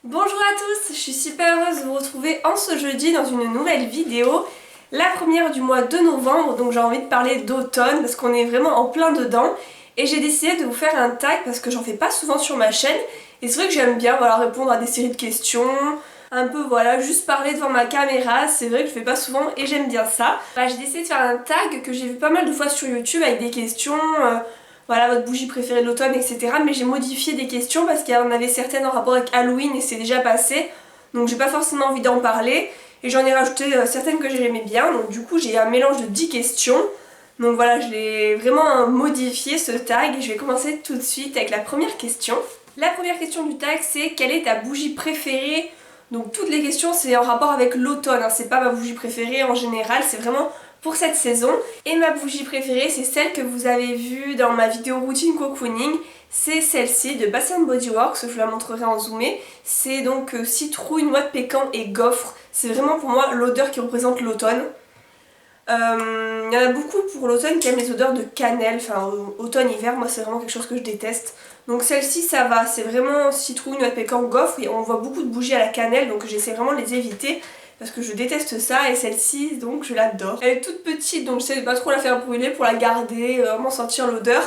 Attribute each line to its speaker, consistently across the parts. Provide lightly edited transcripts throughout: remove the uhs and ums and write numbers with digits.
Speaker 1: Bonjour à tous, je suis super heureuse de vous retrouver en ce jeudi dans une nouvelle vidéo. La première du mois de novembre, donc j'ai envie de parler d'automne parce qu'on est vraiment en plein dedans. Et j'ai décidé de vous faire un tag parce que j'en fais pas souvent sur ma chaîne. Et c'est vrai que j'aime bien répondre à des séries de questions, un peu juste parler devant ma caméra, c'est vrai que je fais pas souvent et j'aime bien ça. J'ai décidé de faire un tag que j'ai vu pas mal de fois sur YouTube avec des questions, votre bougie préférée de l'automne, etc. Mais j'ai modifié des questions parce qu'il y en avait certaines en rapport avec Halloween et c'est déjà passé, donc j'ai pas forcément envie d'en parler. Et j'en ai rajouté certaines que j'aimais bien, donc du coup j'ai un mélange de 10 questions. Donc voilà, je l'ai vraiment modifié ce tag et je vais commencer tout de suite avec la première question. La première question du tag, c'est quelle est ta bougie préférée? Donc toutes les questions c'est en rapport avec l'automne, hein. C'est pas ma bougie préférée en général, c'est vraiment pour cette saison. Et ma bougie préférée c'est celle que vous avez vue dans ma vidéo routine cocooning, c'est celle-ci de Bath Body Works, je vous la montrerai en zoomé. C'est donc citrouille, noix de pécan et gaufre, c'est vraiment pour moi l'odeur qui représente l'automne. Il y en a beaucoup pour l'automne qui aiment les odeurs de cannelle, enfin automne-hiver, moi c'est vraiment quelque chose que je déteste. Donc celle-ci ça va, c'est vraiment citrouille, noix de pécan, gaufre et on voit beaucoup de bougies à la cannelle donc j'essaie vraiment de les éviter parce que je déteste ça et celle-ci donc je l'adore. Elle est toute petite donc j'essaie de pas trop la faire brûler pour la garder, vraiment sentir l'odeur.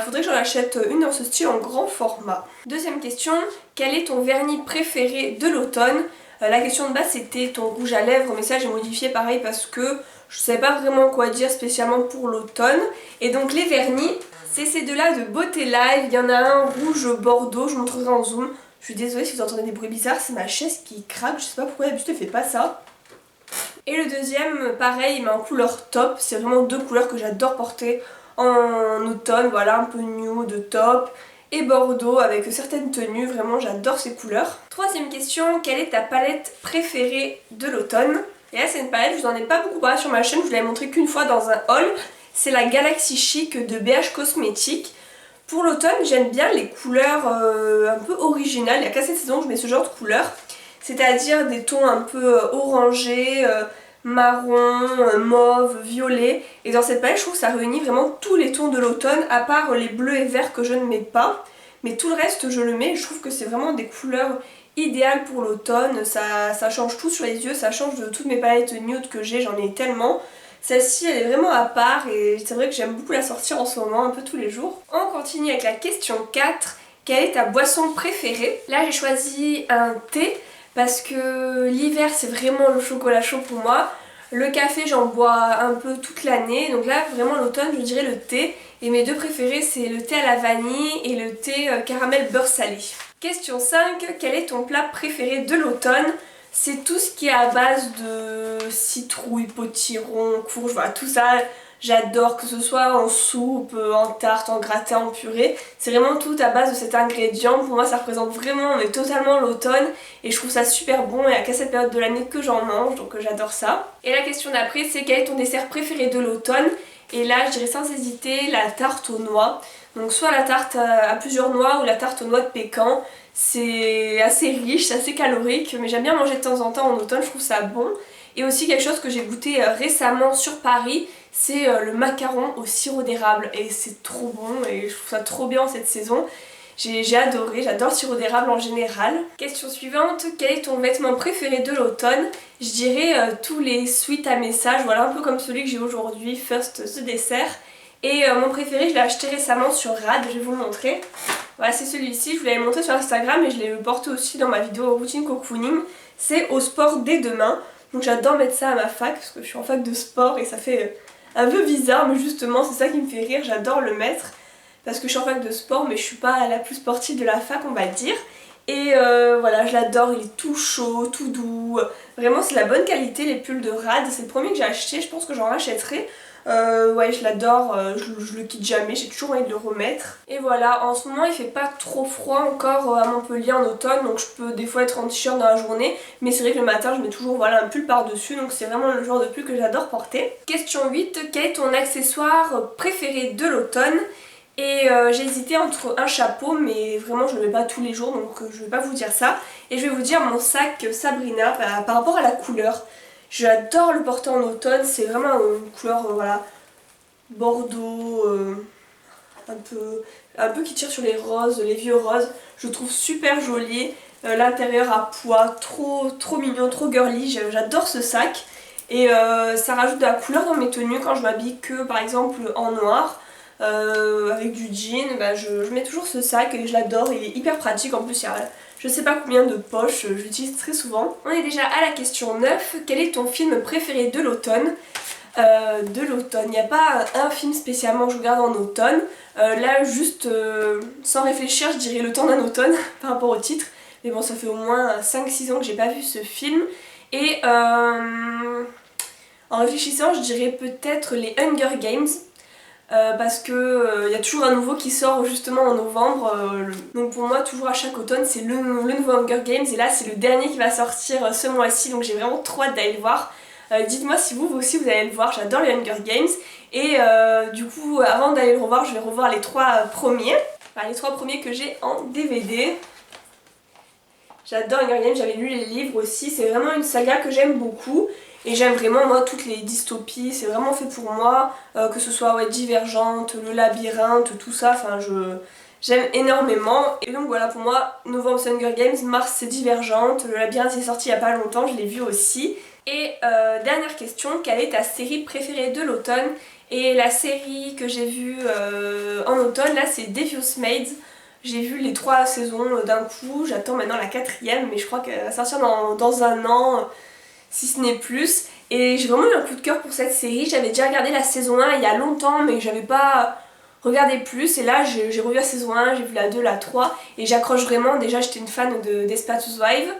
Speaker 1: Faudrait que j'en achète une dans ce style en grand format. Deuxième question, quel est ton vernis préféré de l'automne? La question de base c'était ton rouge à lèvres, mais ça j'ai modifié pareil parce que je savais pas vraiment quoi dire spécialement pour l'automne. Et donc les vernis, c'est ces deux-là de Beauté Live. Il y en a un rouge bordeaux, je vous montrerai en zoom. Je suis désolée si vous entendez des bruits bizarres, c'est ma chaise qui craque, je sais pas pourquoi d'habitude elle fait pas ça. Et le deuxième, pareil, mais en couleur taupe. C'est vraiment deux couleurs que j'adore porter en automne, voilà, un peu nude, taupe et bordeaux avec certaines tenues, vraiment j'adore ces couleurs. Troisième question, quelle est ta palette préférée de l'automne? Et là c'est une palette, je vous en ai pas beaucoup parlé sur ma chaîne, je vous l'avais montré qu'une fois dans un haul. C'est la Galaxy Chic de BH Cosmetics. Pour l'automne j'aime bien les couleurs un peu originales, il n'y a qu'à cette saison que je mets ce genre de couleurs. C'est-à-dire des tons un peu orangés, marron, mauve, violet. Et dans cette palette je trouve que ça réunit vraiment tous les tons de l'automne, à part les bleus et verts que je ne mets pas. Mais tout le reste je le mets, je trouve que c'est vraiment des couleurs idéales pour l'automne. Ça change tout sur les yeux, ça change de toutes mes palettes nude que j'ai, j'en ai tellement. Celle-ci elle est vraiment à part et c'est vrai que j'aime beaucoup la sortir en ce moment, un peu tous les jours. On continue avec la question 4. Quelle est ta boisson préférée? Là j'ai choisi un thé parce que l'hiver c'est vraiment le chocolat chaud pour moi. Le café j'en bois un peu toute l'année, donc là vraiment l'automne je dirais le thé. Et mes deux préférés c'est le thé à la vanille et le thé caramel beurre salé. Question 5, quel est ton plat préféré de l'automne? C'est tout ce qui est à base de citrouille, potiron, courge, voilà tout ça. J'adore, que ce soit en soupe, en tarte, en gratin, en purée. C'est vraiment tout à base de cet ingrédient. Pour moi ça représente vraiment mais totalement l'automne. Et je trouve ça super bon et il n'y a qu'à cette période de l'année que j'en mange. Donc j'adore ça. Et la question d'après c'est quel est ton dessert préféré de l'automne? Et là je dirais sans hésiter la tarte aux noix. Donc soit la tarte à plusieurs noix ou la tarte aux noix de pécan. C'est assez riche, c'est assez calorique. Mais j'aime bien manger de temps en temps en automne, je trouve ça bon. Et aussi quelque chose que j'ai goûté récemment sur Paris, c'est le macaron au sirop d'érable et c'est trop bon et je trouve ça trop bien cette saison. J'ai adoré, j'adore le sirop d'érable en général. Question suivante, quel est ton vêtement préféré de l'automne? Je dirais tous les suites à messages, voilà un peu comme celui que j'ai aujourd'hui, First the Dessert. Et mon préféré je l'ai acheté récemment sur Rad, je vais vous le montrer. Voilà c'est celui-ci, je vous l'avais montré sur Instagram et je l'ai porté aussi dans ma vidéo routine cocooning. C'est au sport dès demain. Donc j'adore mettre ça à ma fac parce que je suis en fac de sport et ça fait un peu bizarre mais justement c'est ça qui me fait rire, j'adore le mettre parce que je suis en fac de sport mais je suis pas la plus sportive de la fac on va dire. Et voilà je l'adore, il est tout chaud, tout doux, vraiment c'est la bonne qualité les pulls de Rad, c'est le premier que j'ai acheté, je pense que j'en rachèterai. Ouais je l'adore, je le quitte jamais, j'ai toujours envie de le remettre. Et voilà, en ce moment il fait pas trop froid encore à Montpellier en automne, donc je peux des fois être en t-shirt dans la journée, mais c'est vrai que le matin je mets toujours voilà, un pull par dessus, donc c'est vraiment le genre de pull que j'adore porter. Question 8, quel est ton accessoire préféré de l'automne? Et j'ai hésité entre un chapeau mais vraiment je le mets pas tous les jours donc je vais pas vous dire ça. Et je vais vous dire mon sac Sabrina par rapport à la couleur. J'adore le porter en automne, c'est vraiment une couleur voilà, bordeaux, un peu qui tire sur les roses, les vieux roses. Je le trouve super joli. l'intérieur à pois, trop mignon, trop girly, j'adore ce sac. Et ça rajoute de la couleur dans mes tenues quand je m'habille que par exemple en noir. Avec du jean, bah, je mets toujours ce sac et je l'adore, il est hyper pratique. En plus il y a je sais pas combien de poches, je l'utilise très souvent. On est déjà à la question 9, quel est ton film préféré de l'automne? Il n'y a pas un film spécialement que je regarde en automne. Là juste sans réfléchir je dirais Le temps d'un automne par rapport au titre. Mais bon ça fait au moins 5-6 ans que j'ai pas vu ce film. Et en réfléchissant je dirais peut-être les Hunger Games. Parce que y a toujours un nouveau qui sort justement en novembre. Donc pour moi toujours à chaque automne c'est le nouveau Hunger Games. Et là c'est le dernier qui va sortir ce mois-ci. Donc j'ai vraiment trop hâte d'aller le voir. Dites-moi si vous aussi vous allez le voir, j'adore les Hunger Games. Et du coup avant d'aller le revoir je vais revoir les 3 premiers. Enfin, les 3 premiers que j'ai en DVD. J'adore Hunger Games, j'avais lu les livres aussi, c'est vraiment une saga que j'aime beaucoup. Et j'aime vraiment moi toutes les dystopies, c'est vraiment fait pour moi, que ce soit ouais, Divergente, Le Labyrinthe, tout ça, enfin j'aime énormément. Et donc voilà pour moi, novembre c'est Hunger Games, mars c'est Divergente, Le Labyrinthe est sorti il y a pas longtemps, je l'ai vu aussi. Et dernière question, quelle est ta série préférée de l'automne? Et la série que j'ai vue en automne là c'est Devious Maids. J'ai vu les 3 saisons d'un coup, j'attends maintenant la 4e mais je crois qu'elle va sortir dans un an. Si ce n'est plus. Et j'ai vraiment eu un coup de cœur pour cette série. J'avais déjà regardé la saison 1 il y a longtemps mais j'avais pas regardé plus. Et là j'ai revu la saison 1, j'ai vu la 2, la 3 et j'accroche vraiment. Déjà j'étais une fan de Desperate Housewives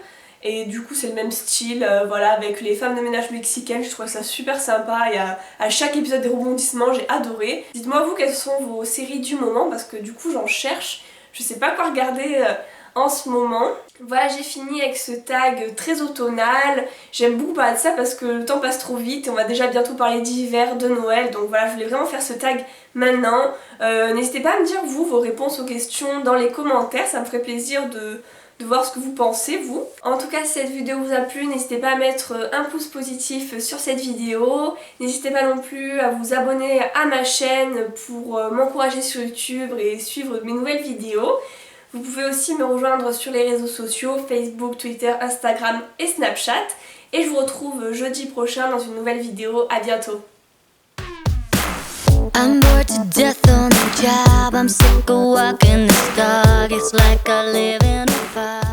Speaker 1: et du coup c'est le même style, voilà, avec les femmes de ménage mexicaines. Je trouve ça super sympa. Il y a à chaque épisode des rebondissements, j'ai adoré. Dites-moi vous quelles sont vos séries du moment parce que du coup j'en cherche. Je sais pas quoi regarder en ce moment. Voilà, j'ai fini avec ce tag très automnal. J'aime beaucoup parler de ça parce que le temps passe trop vite et on va déjà bientôt parler d'hiver, de Noël. Donc voilà, je voulais vraiment faire ce tag maintenant. N'hésitez pas à me dire vous, vos réponses aux questions dans les commentaires. Ça me ferait plaisir de voir ce que vous pensez vous. En tout cas si cette vidéo vous a plu, n'hésitez pas à mettre un pouce positif sur cette vidéo. N'hésitez pas non plus à vous abonner à ma chaîne pour m'encourager sur YouTube et suivre mes nouvelles vidéos. Vous pouvez aussi me rejoindre sur les réseaux sociaux, Facebook, Twitter, Instagram et Snapchat. Et je vous retrouve jeudi prochain dans une nouvelle vidéo. À bientôt. I'm bored to death on the job. I'm sick of walking this dog. It's like I live in a fire.